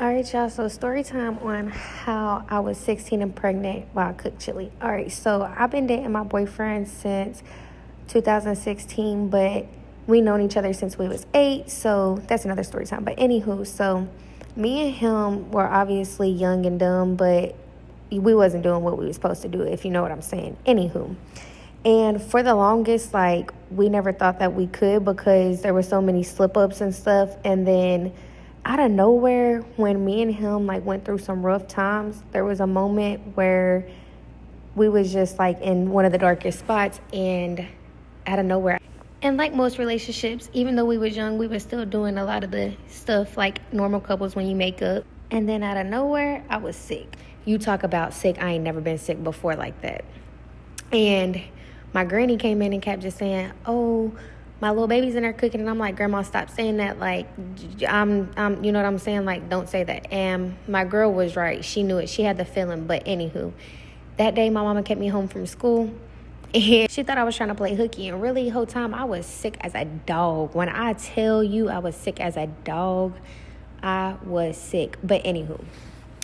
All right, y'all. So story time on how I was 16 and pregnant while I cooked chili. All right, so I've been dating my boyfriend since 2016, but we known each other since we was 8. So that's another story time. But anywho, so me and him were obviously young and dumb, but we wasn't doing what we was supposed to do, if you know what I'm saying. Anywho. And for the longest, we never thought that we could because there were so many slip-ups and stuff. And then out of nowhere, when me and him, went through some rough times, there was a moment where we was just, in one of the darkest spots. And out of nowhere, and like most relationships, even though we was young, we was still doing a lot of the stuff like normal couples when you make up. And then out of nowhere, I was sick. You talk about sick. I ain't never been sick before like that. And my granny came in and kept just saying, "Oh, my little baby's in there cooking." And I'm like, "Grandma, stop saying that. I'm you know what I'm saying? Don't say that." And my girl was right. She knew it. She had the feeling. But anywho, that day my mama kept me home from school. And she thought I was trying to play hooky. And really, the whole time, I was sick as a dog. When I tell you I was sick as a dog, I was sick. But anywho.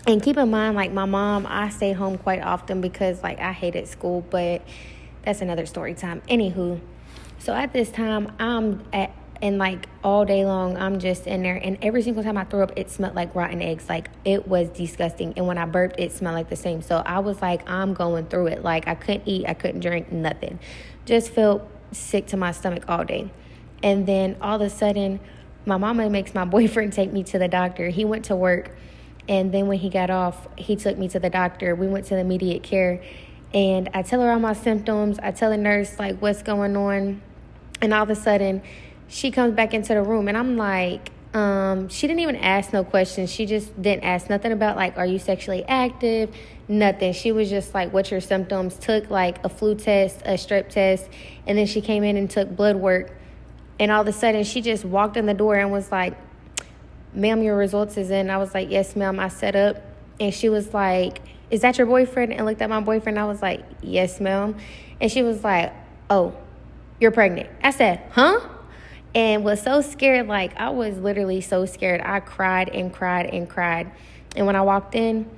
And keep in mind, my mom, I stayed home quite often because, I hated school. But that's another story time. Anywho, so at this time, all day long, I'm just in there. And every single time I threw up, it smelled like rotten eggs. It was disgusting. And when I burped, it smelled like the same. So I was I'm going through it. I couldn't eat. I couldn't drink, nothing. Just felt sick to my stomach all day. And then all of a sudden, my mama makes my boyfriend take me to the doctor. He went to work. And then when he got off, he took me to the doctor. We went to the immediate care. And I tell her all my symptoms. I tell the nurse, what's going on. And all of a sudden, she comes back into the room. And I'm like, she didn't even ask no questions. She just didn't ask nothing about, are you sexually active? Nothing. She was just what's your symptoms? Took, a flu test, a strep test. And then she came in and took blood work. And all of a sudden, she just walked in the door and was like, "Ma'am, your results is in." I was like, "Yes, ma'am." I set up. And she was like, "Is that your boyfriend?" And looked at my boyfriend. I was like, "Yes, ma'am." And she was like, "Oh, you're pregnant." I said, "Huh?" And was so scared. I was literally so scared. I cried and cried and cried. And when I walked in,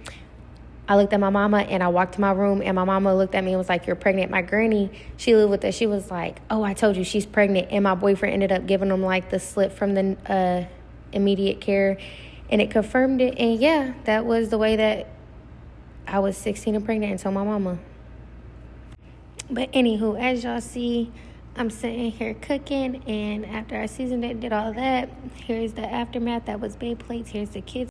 I looked at my mama and I walked to my room. And my mama looked at me and was like, "You're pregnant." My granny, she lived with us. She was like, "Oh, I told you she's pregnant." And my boyfriend ended up giving them the slip from the immediate care. And it confirmed it. And yeah, that was the way that I was 16 and pregnant and told my mama. But anywho, as y'all see, I'm sitting here cooking. And after I seasoned it, did all that, here's the aftermath. That was babe plates. Here's the kids.